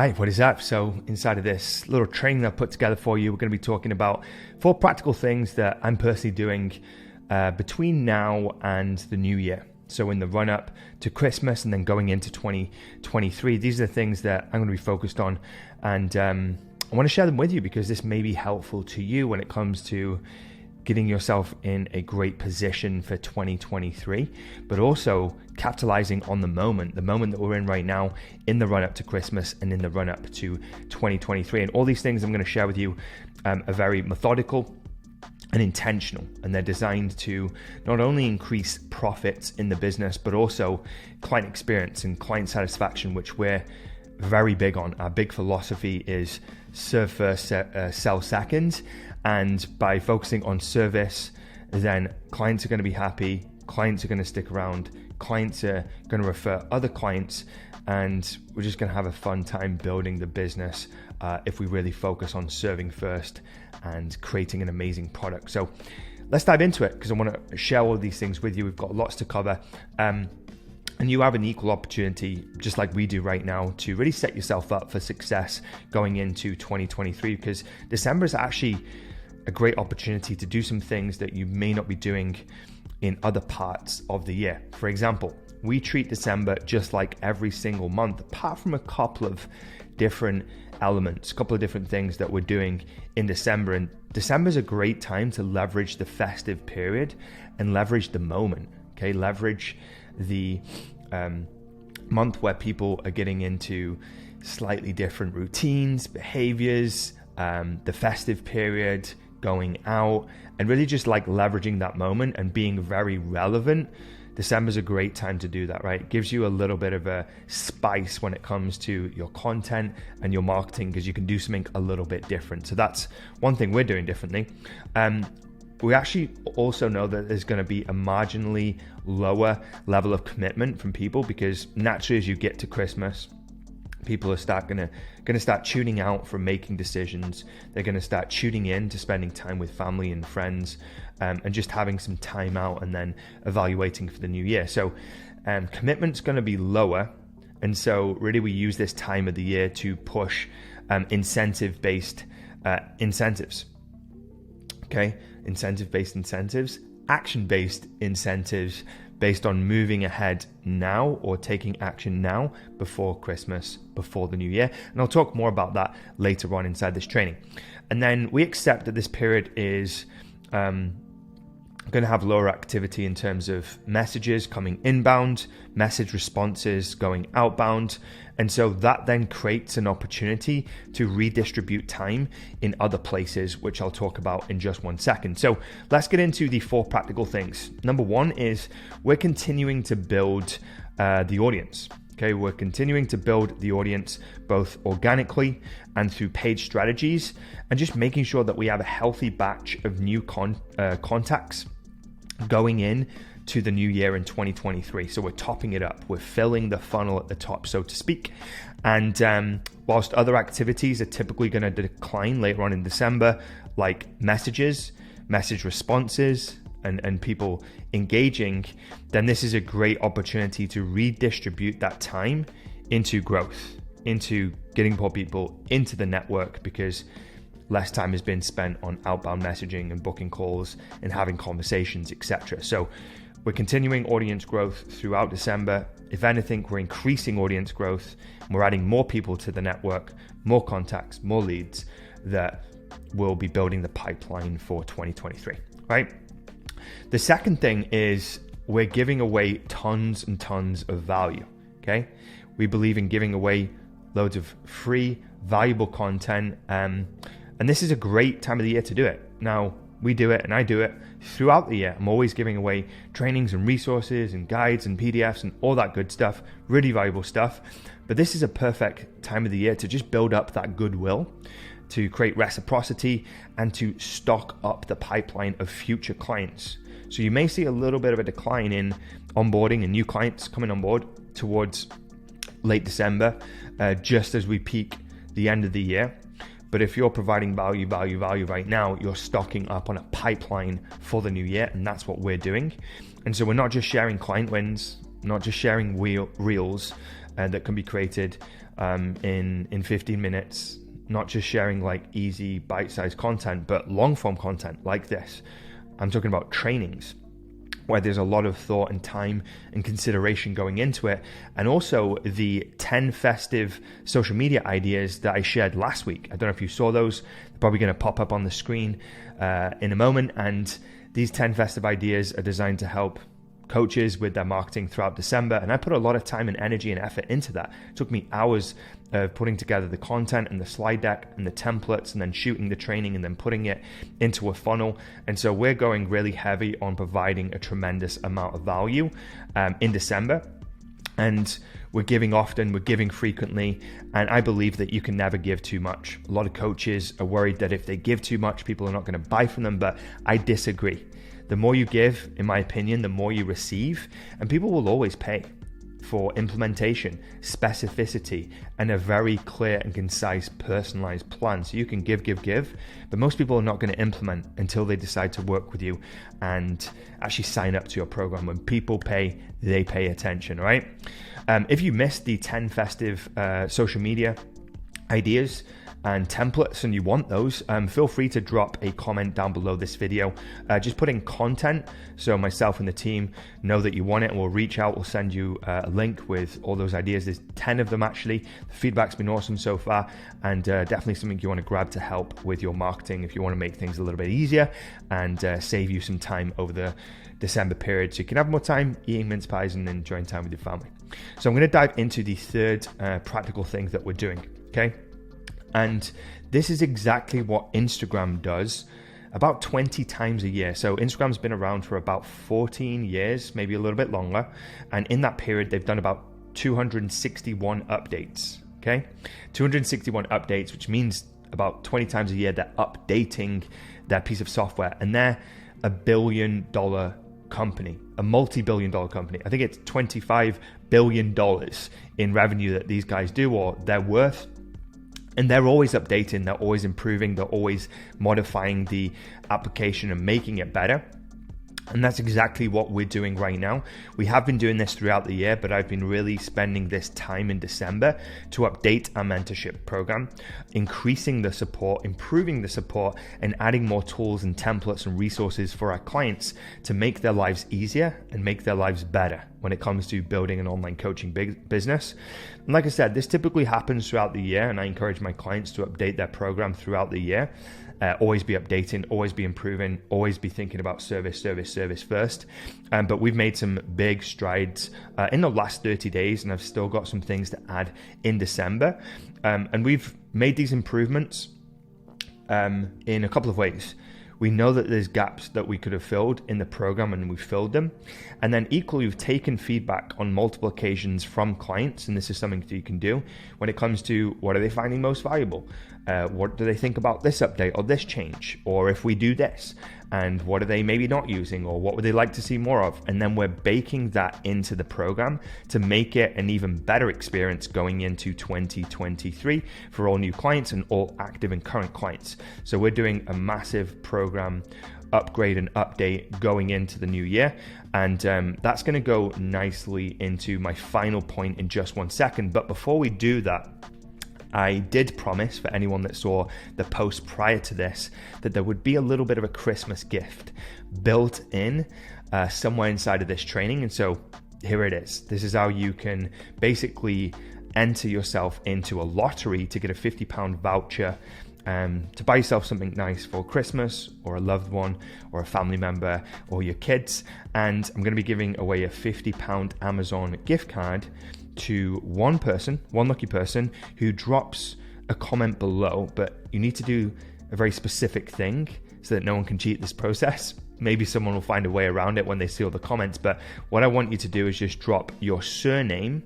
Hi, what is up? So inside of this little training I've put together for you, we're going to be talking about 4 practical things that I'm personally doing between now and the new year. So in the run up to Christmas and then going into 2023, these are the things that I'm going to be focused on. And I want to share them with you because this may be helpful to you when it comes to getting yourself in a great position for 2023, but also capitalizing on the moment that we're in right now in the run up to Christmas and in the run up to 2023. And all these things I'm going to share with you are very methodical and intentional, and they're designed to not only increase profits in the business, but also client experience and client satisfaction, which we're very big on. Our big philosophy is serve first, sell second. And by focusing on service, then clients are going to be happy, clients are going to stick around, clients are going to refer other clients, and we're just going to have a fun time building the business if we really focus on serving first and creating an amazing product. So let's dive into it because I want to share all of these things with you. We've got lots to cover. And you have an equal opportunity, just like we do right now, to really set yourself up for success going into 2023, because December is actually a great opportunity to do some things that you may not be doing in other parts of the year. For example, we treat December just like every single month, apart from a couple of different elements, a couple of different things that we're doing in December. And December is a great time to leverage the festive period and leverage the moment, okay? Leverage the month where people are getting into slightly different routines, behaviors, the festive period, going out, and really just like leveraging that moment and being very relevant. December's a great time to do that, right? It gives you a little bit of a spice when it comes to your content and your marketing, because you can do something a little bit different. So that's one thing we're doing differently. We actually also know that there's going to be a marginally lower level of commitment from people, because naturally as you get to Christmas, people are going to start tuning out from making decisions. They're going to start tuning in to spending time with family and friends, and just having some time out and then evaluating for the new year. So commitment's going to be lower. And so really we use this time of the year to push incentive-based incentives. Okay, incentive-based incentives, action-based incentives based on moving ahead now or taking action now before Christmas, before the new year. And I'll talk more about that later on inside this training. And then we accept that this period is going to have lower activity in terms of messages coming inbound, message responses going outbound. And so that then creates an opportunity to redistribute time in other places, which I'll talk about in just one second. So let's get into the 4 practical things. Number 1 is we're continuing to build the audience. Okay, we're continuing to build the audience both organically and through paid strategies, and just making sure that we have a healthy batch of new contacts going in to the new year in 2023. So we're topping it up. We're filling the funnel at the top, so to speak. And whilst other activities are typically going to decline later on in December, like messages, message responses, and people engaging, then this is a great opportunity to redistribute that time into growth, into getting more people into the network, because less time has been spent on outbound messaging and booking calls and having conversations, etc. So we're continuing audience growth throughout December. If anything, we're increasing audience growth. We're adding more people to the network, more contacts, more leads that will be building the pipeline for 2023, right? The second thing is we're giving away tons and tons of value, okay? We believe in giving away loads of free, valuable content, and this is a great time of the year to do it. Now, we do it and I do it throughout the year. I'm always giving away trainings and resources and guides and PDFs and all that good stuff, really valuable stuff. But this is a perfect time of the year to just build up that goodwill, to create reciprocity, and to stock up the pipeline of future clients. So you may see a little bit of a decline in onboarding and new clients coming on board towards late December, just as we peak the end of the year. But if you're providing value right now, you're stocking up on a pipeline for the new year, and that's what we're doing. And so we're not just sharing client wins, not just sharing reels that can be created in 15 minutes, not just sharing like easy bite-sized content, but long-form content like this. I'm talking about trainings where there's a lot of thought and time and consideration going into it. And also the 10 festive social media ideas that I shared last week. I don't know if you saw those. They're probably going to pop up on the screen in a moment. And these 10 festive ideas are designed to help coaches with their marketing throughout December. And I put a lot of time and energy and effort into that. It took me hours of putting together the content and the slide deck and the templates and then shooting the training and then putting it into a funnel. And so we're going really heavy on providing a tremendous amount of value in December. And we're giving often, we're giving frequently, and I believe that you can never give too much. A lot of coaches are worried that if they give too much, people are not going to buy from them, but I disagree. The more you give, in my opinion, the more you receive, and people will always pay for implementation, specificity, and a very clear and concise personalized plan. So you can give, but most people are not going to implement until they decide to work with you and actually sign up to your program. When people pay, they pay attention, right? If you missed the 10 festive social media ideas and templates and you want those, feel free to drop a comment down below this video. Just put in content so myself and the team know that you want it, and we'll reach out, we'll send you a link with all those ideas. There's 10 of them actually. The feedback's been awesome so far, and definitely something you want to grab to help with your marketing if you want to make things a little bit easier and save you some time over the December period so you can have more time eating mince pies and enjoying time with your family. So I'm going to dive into the third practical thing that we're doing, okay? And this is exactly what Instagram does about 20 times a year. So Instagram's been around for about 14 years, maybe a little bit longer. And in that period, they've done about 261 updates, okay? 261 updates, which means about 20 times a year they're updating their piece of software. And they're a $1 billion company, a multi-billion dollar company. I think it's $25 billion in revenue that these guys do, or they're worth. And they're always updating, they're always improving, they're always modifying the application and making it better. And that's exactly what we're doing right now. We have been doing this throughout the year, but I've been really spending this time in December to update our mentorship program, increasing the support, improving the support, and adding more tools and templates and resources for our clients to make their lives easier and make their lives better when it comes to building an online coaching business. And like I said, this typically happens throughout the year, and I encourage my clients to update their program throughout the year. Always be updating, always be improving, always be thinking about service first. But we've made some big strides in the last 30 days, and I've still got some things to add in December. And we've made these improvements in a couple of ways. We know that there's gaps that we could have filled in the program, and we filled them. And then equally, we've taken feedback on multiple occasions from clients, and this is something that you can do when it comes to what are they finding most valuable? What do they think about this update or this change? Or if we do this, and what are they maybe not using, or what would they like to see more of? And then we're baking that into the program to make it an even better experience going into 2023 for all new clients and all active and current clients. So we're doing a massive program upgrade and update going into the new year. And that's going to go nicely into my final point in just one second. But before we do that, I did promise for anyone that saw the post prior to this that there would be a little bit of a Christmas gift built in somewhere inside of this training. And so here it is. This is how you can basically enter yourself into a lottery to get a £50 voucher to buy yourself something nice for Christmas, or a loved one, or a family member, or your kids. And I'm going to be giving away a £50 Amazon gift card to one lucky person who drops a comment below. But you need to do a very specific thing so that no one can cheat this process. Maybe someone will find a way around it when they see all the comments, but what I want you to do is just drop your surname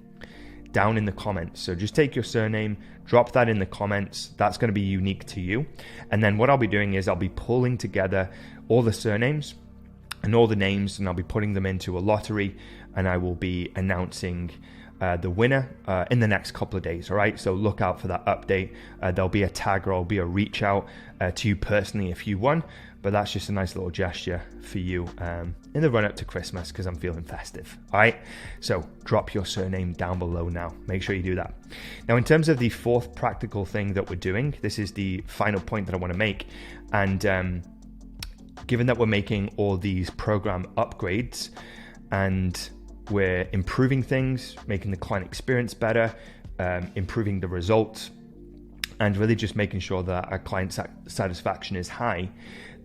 down in the comments. So just take your surname, drop that in the comments. That's going to be unique to you. And then what I'll be doing is I'll be pulling together all the surnames and all the names, and I'll be putting them into a lottery, and I will be announcing the winner in the next couple of days. All right, so look out for that update. There'll be a tag, or there'll be a reach out to you personally if you won, but that's just a nice little gesture for you in the run up to Christmas because I'm feeling festive. All right. So drop your surname down below now. Make sure you do that. Now, in terms of the fourth practical thing that we're doing, this is the final point that I want to make. And given that we're making all these program upgrades and we're improving things, making the client experience better, improving the results, and really just making sure that our client satisfaction is high,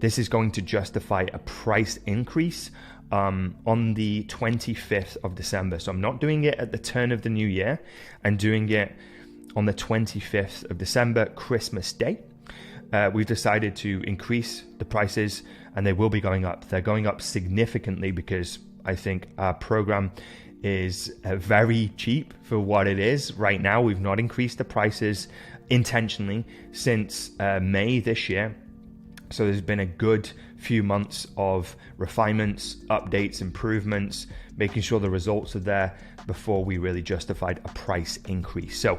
this is going to justify a price increase on the 25th of December. So I'm not doing it at the turn of the new year. I'm doing it on the 25th of December, Christmas Day. We've decided to increase the prices, and they will be going up. They're going up significantly because I think our program is very cheap for what it is right now. We've not increased the prices intentionally since May this year. So there's been a good few months of refinements, updates, improvements, making sure the results are there before we really justified a price increase. So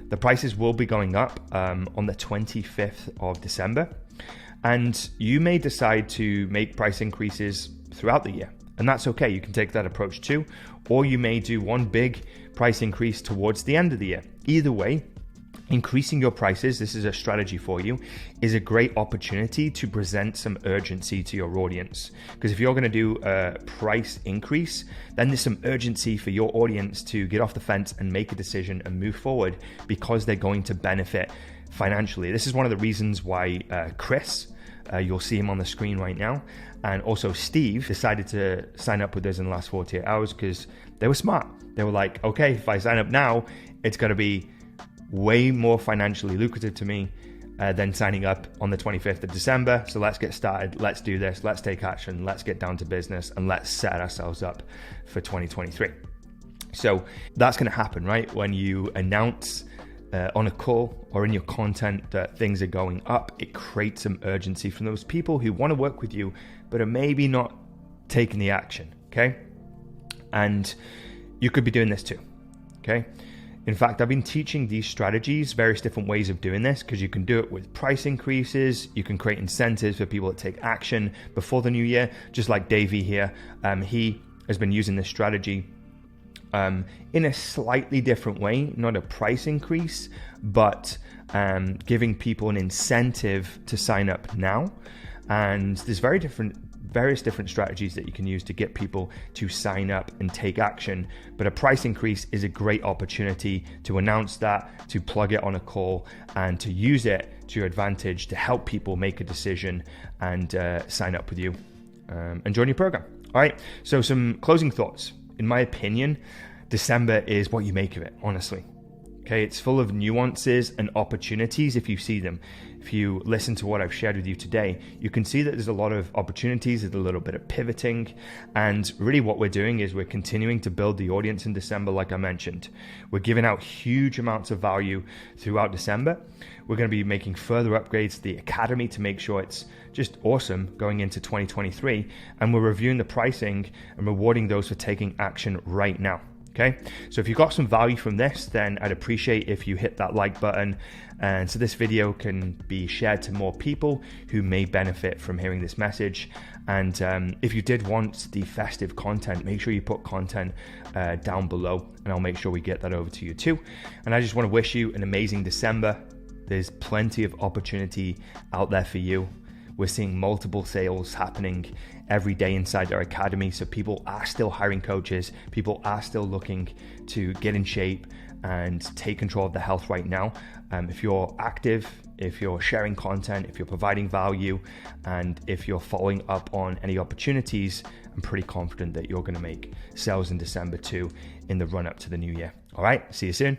the prices will be going up on the 25th of December. And you may decide to make price increases throughout the year. And that's okay. You can take that approach too. Or you may do one big price increase towards the end of the year. Either way, increasing your prices, this is a strategy for you, is a great opportunity to present some urgency to your audience. Because if you're going to do a price increase, then there's some urgency for your audience to get off the fence and make a decision and move forward because they're going to benefit financially. This is one of the reasons why Chris, you'll see him on the screen right now, and also Steve decided to sign up with us in the last 48 hours because they were smart. They were like, okay, if I sign up now, it's going to be way more financially lucrative to me than signing up on the 25th of December. So let's get started. Let's do this. Let's take action. Let's get down to business and let's set ourselves up for 2023. So that's going to happen, right? When you announce on a call or in your content that things are going up, it creates some urgency from those people who want to work with you, but are maybe not taking the action. Okay. And you could be doing this too. Okay. In fact, I've been teaching these strategies, various different ways of doing this, because you can do it with price increases. You can create incentives for people to take action before the new year, just like Davey here. He has been using this strategy in a slightly different way, not a price increase, but giving people an incentive to sign up now. And there's various different strategies that you can use to get people to sign up and take action. But a price increase is a great opportunity to announce that, to plug it on a call, and to use it to your advantage to help people make a decision and sign up with you and join your program. All right. So some closing thoughts. In my opinion, December is what you make of it, honestly. Okay, it's full of nuances and opportunities if you see them. If you listen to what I've shared with you today, you can see that there's a lot of opportunities, there's a little bit of pivoting, and really what we're doing is we're continuing to build the audience in December, like I mentioned. We're giving out huge amounts of value throughout December. We're going to be making further upgrades to the Academy to make sure it's just awesome going into 2023, and we're reviewing the pricing and rewarding those for taking action right now. Okay, so if you got some value from this, then I'd appreciate if you hit that like button, and so this video can be shared to more people who may benefit from hearing this message. And if you did want the festive content, make sure you put content down below, and I'll make sure we get that over to you too. And I just want to wish you an amazing December. There's plenty of opportunity out there for you. We're seeing multiple sales happening every day inside our academy. So people are still hiring coaches. People are still looking to get in shape and take control of their health right now. If you're active, if you're sharing content, if you're providing value, and if you're following up on any opportunities, I'm pretty confident that you're going to make sales in December too in the run up to the new year. All right, see you soon.